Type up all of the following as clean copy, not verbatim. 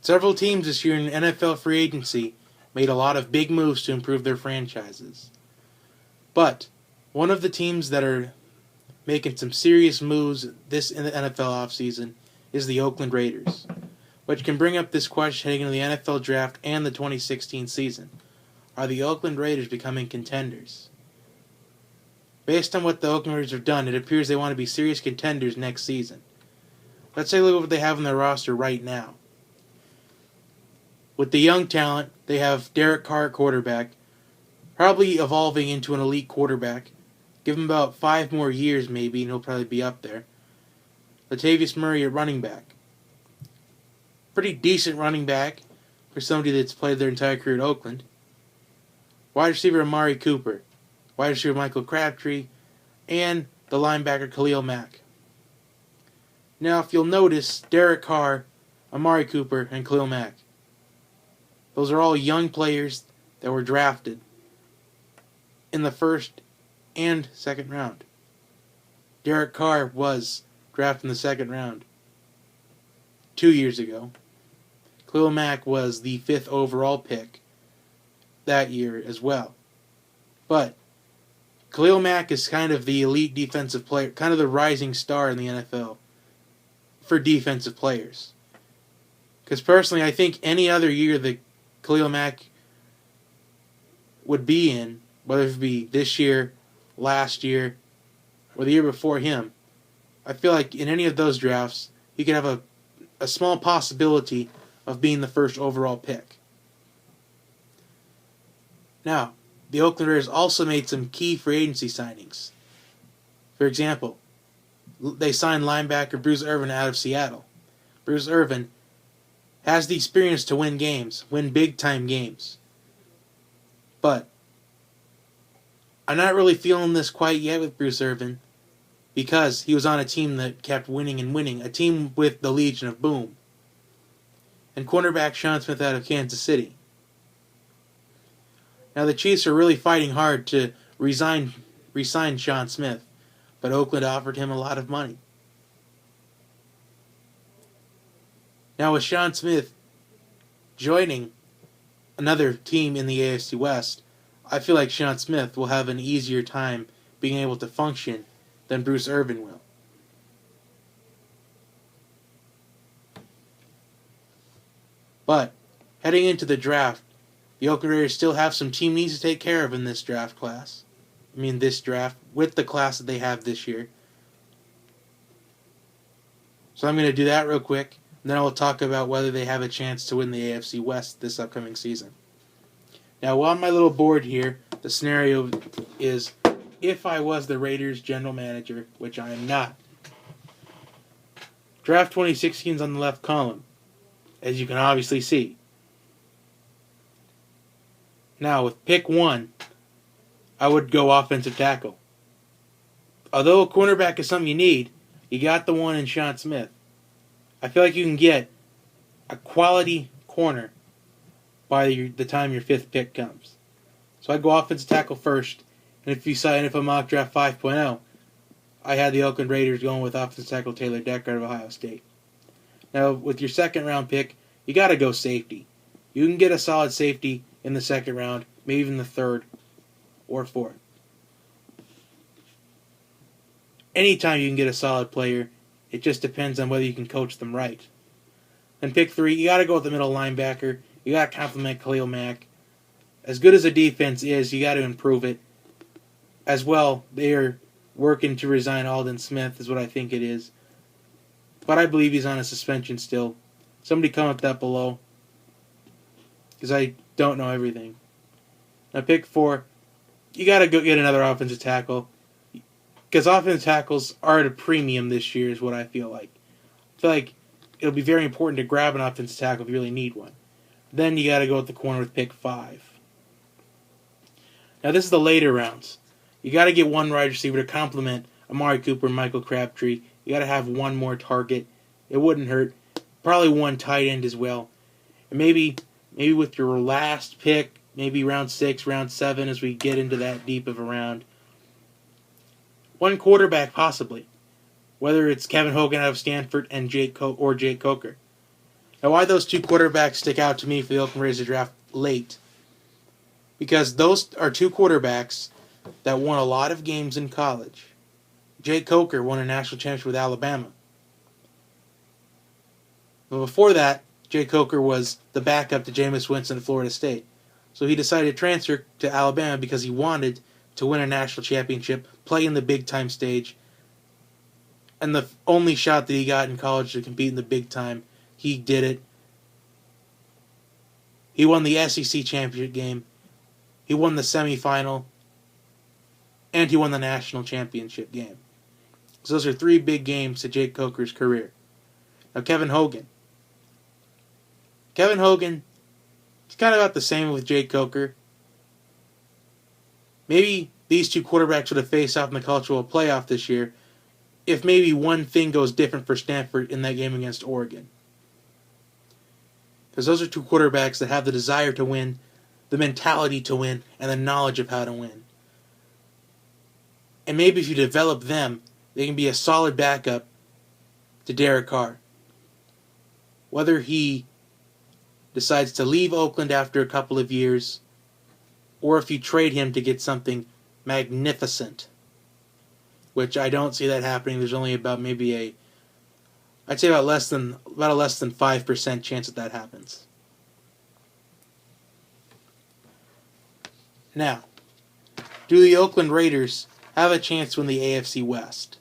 Several teams this year in NFL free agency made a lot of big moves to improve their franchises. But one of the teams that are making some serious moves this in the NFL offseason is the Oakland Raiders, which can bring up this question heading into the NFL draft and the 2016 season. Are the Oakland Raiders becoming contenders? Based on what the Oakland Raiders have done, it appears they want to be serious contenders next season. Let's take a look at what they have on their roster right now. With the young talent, they have Derek Carr at quarterback, probably evolving into an elite quarterback. Give him about 5 more years maybe, and he'll probably be up there. Latavius Murray at running back. Pretty decent running back for somebody that's played their entire career at Oakland. Wide receiver Amari Cooper. Wide receiver Michael Crabtree. And the linebacker Khalil Mack. Now, if you'll notice, Derek Carr, Amari Cooper, and Khalil Mack. Those are all young players that were drafted in the first and second round. Derek Carr was drafted in the second round 2 years ago. Khalil Mack was the 5th overall pick that year as well. But Khalil Mack is kind of the elite defensive player, kind of the rising star in the NFL for defensive players. Because personally, I think any other year that Khalil Mack would be in, whether it be this year, last year, or the year before him, I feel like in any of those drafts, he could have a small possibility of being the first overall pick. Now, the Oakland Raiders also made some key free agency signings. For example, they signed linebacker Bruce Irvin out of Seattle. Bruce Irvin has the experience to win games, win big-time games. But I'm not really feeling this quite yet with Bruce Irvin because he was on a team that kept winning and winning, a team with the Legion of Boom. And cornerback Sean Smith out of Kansas City. Now the Chiefs are really fighting hard to re-sign Sean Smith, but Oakland offered him a lot of money. Now with Sean Smith joining another team in the AFC West, I feel like Sean Smith will have an easier time being able to function than Bruce Irvin will. But heading into the draft, the Oakland Raiders still have some team needs to take care of in this draft class. This draft, with the class that they have this year. So I'm going to do that real quick, and then I will talk about whether they have a chance to win the AFC West this upcoming season. Now, on my little board here, the scenario is if I was the Raiders general manager, which I am not. Draft 2016 is on the left column, as you can obviously see. Now, with pick 1, I would go offensive tackle. Although a cornerback is something you need, you got the one in Sean Smith. I feel like you can get a quality corner by the time your 5th pick comes. So I'd go offensive tackle first, and if you saw NFL Mock Draft 5.0, I had the Oakland Raiders going with offensive tackle Taylor Decker of Ohio State. Now, with your 2nd round pick, you got to go safety. You can get a solid safety in the 2nd round, maybe even the 3rd or 4th. Anytime you can get a solid player, it just depends on whether you can coach them right. Then pick 3, you got to go with the middle linebacker. You got to compliment Khalil Mack. As good as the defense is, you got to improve it. As well, they are working to resign Aldon Smith, is what I think it is. But I believe he's on a suspension still. Somebody comment that below, because I don't know everything. Now pick 4, you got to go get another offensive tackle. Because offensive tackles are at a premium this year is what I feel like. I feel like it'll be very important to grab an offensive tackle if you really need one. Then you got to go with the corner with pick 5. Now this is the later rounds. You got to get one wide receiver to complement Amari Cooper and Michael Crabtree. You got to have one more target. It wouldn't hurt. Probably one tight end as well. And maybe with your last pick, maybe round 6, round 7, as we get into that deep of a round, one quarterback possibly. Whether it's Kevin Hogan out of Stanford and Jake Coker. Now, why those two quarterbacks stick out to me for the Oakland Raiders to draft late? Because those are two quarterbacks that won a lot of games in college. Jake Coker won a national championship with Alabama. But before that, Jake Coker was the backup to Jameis Winston at Florida State. So he decided to transfer to Alabama because he wanted to win a national championship, play in the big-time stage, and the only shot that he got in college to compete in the big time, he did it. He won the SEC championship game, he won the semifinal, and he won the national championship game. So those are three big games to Jake Coker's career. Now Kevin Hogan. He's kind of about the same with Jake Coker. Maybe these two quarterbacks would have faced off in the college football playoff this year if maybe one thing goes different for Stanford in that game against Oregon. Because those are two quarterbacks that have the desire to win, the mentality to win, and the knowledge of how to win. And maybe if you develop them, they can be a solid backup to Derek Carr. Whether he decides to leave Oakland after a couple of years, or if you trade him to get something magnificent, which I don't see that happening. There's only about I'd say about a less than 5% chance that happens. Now, do the Oakland Raiders have a chance to win the AFC West?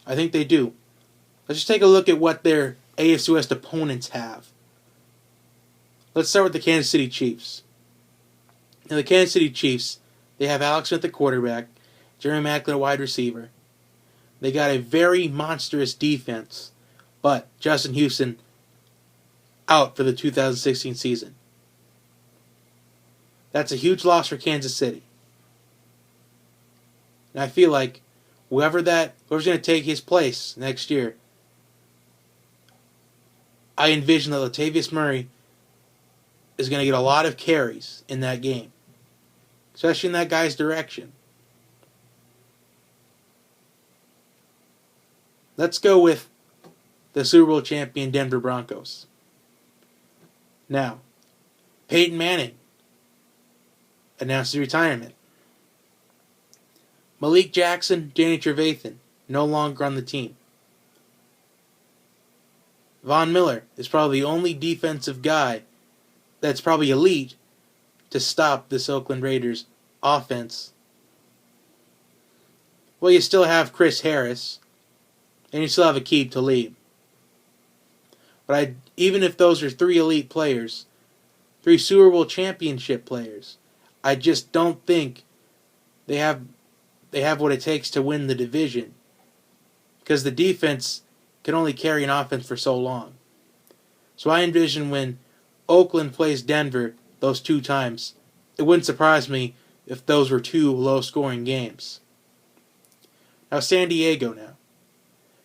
I think they do. Let's just take a look at what their AFC West opponents have. Let's start with the Kansas City Chiefs. Now, the Kansas City Chiefs, they have Alex Smith at quarterback, Jerry Maclin at wide receiver. They got a very monstrous defense, but Justin Houston out for the 2016 season. That's a huge loss for Kansas City. And I feel like whoever's going to take his place next year, I envision that Latavius Murray is going to get a lot of carries in that game, especially in that guy's direction. Let's go with the Super Bowl champion Denver Broncos. Now, Peyton Manning announced his retirement. Malik Jackson, Danny Trevathan, no longer on the team. Von Miller is probably the only defensive guy that's probably elite to stop this Oakland Raiders offense. Well, you still have Chris Harris, and you still have Aqib Talib. But even if those are three elite players, three Super Bowl championship players, I just don't think they have what it takes to win the division. Because the defense can only carry an offense for so long. So I envision when Oakland plays Denver those two times, it wouldn't surprise me if those were two low-scoring games. Now, San Diego now.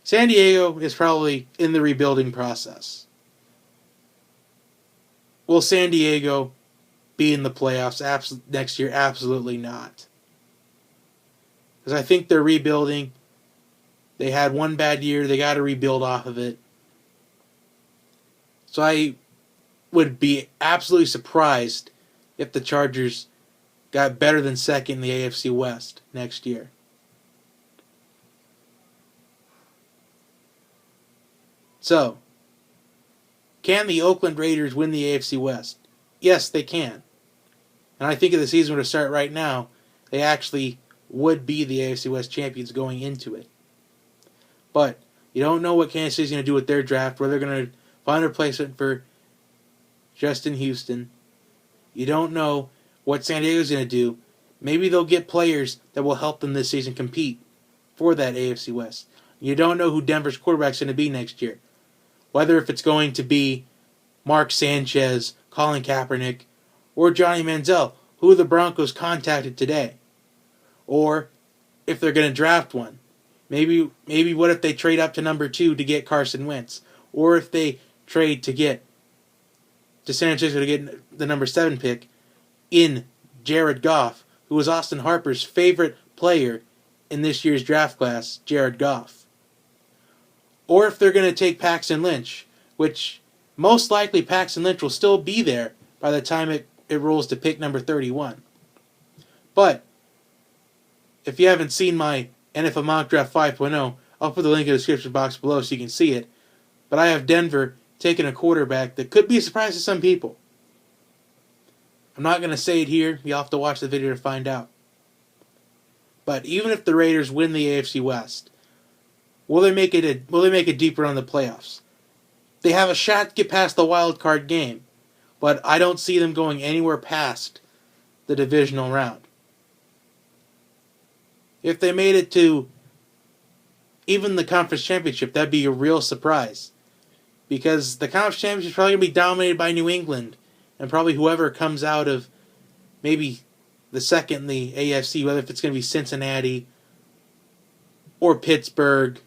San Diego is probably in the rebuilding process. Will San Diego be in the playoffs next year? Absolutely not. Because I think they're rebuilding. They had one bad year. They got to rebuild off of it. So I would be absolutely surprised if the Chargers got better than second in the AFC West next year. So, can the Oakland Raiders win the AFC West? Yes, they can. And I think if the season were to start right now, they actually would be the AFC West champions going into it. But you don't know what Kansas City's going to do with their draft, where they're going to find a replacement for Justin Houston. You don't know what San Diego's going to do. Maybe they'll get players that will help them this season compete for that AFC West. You don't know who Denver's quarterback's going to be next year. Whether if it's going to be Mark Sanchez, Colin Kaepernick, or Johnny Manziel, who the Broncos contacted today. Or if they're going to draft one. Maybe what if they trade up to number 2 to get Carson Wentz? Or if they trade to San Francisco to get the number 7 pick in Jared Goff, who was Austin Harper's favorite player in this year's draft class, Jared Goff. Or if they're going to take Paxton Lynch, which Most likely Paxton Lynch will still be there by the time it rolls to pick number 31. But if you haven't seen my NFL Mock Draft 5.0, I'll put the link in the description box below so you can see it. But I have Denver taking a quarterback that could be a surprise to some people. I'm not going to say it here. You'll have to watch the video to find out. But even if the Raiders win the AFC West, will they make it deeper on the playoffs? They have a shot to get past the wild card game, but I don't see them going anywhere past the divisional round. If they made it to even the conference championship, that'd be a real surprise. Because the conference championship is probably going to be dominated by New England, and probably whoever comes out of maybe the second in the AFC, whether if it's going to be Cincinnati or Pittsburgh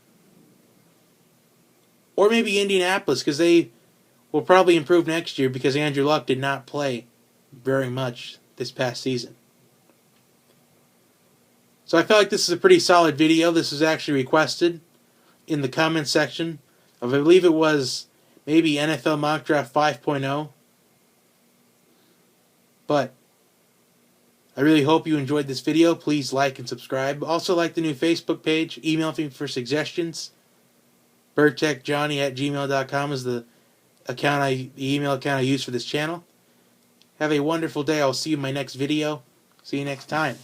or maybe Indianapolis, because they will probably improve next year because Andrew Luck did not play very much this past season. So I felt like this is a pretty solid video. This was actually requested in the comments section of, I believe it was maybe NFL Mock Draft 5.0. But I really hope you enjoyed this video. Please like and subscribe. Also like the new Facebook page. Email me for suggestions. birdtechjohnny@gmail.com is the email account I use for this channel. Have a wonderful day. I'll see you in my next video. See you next time.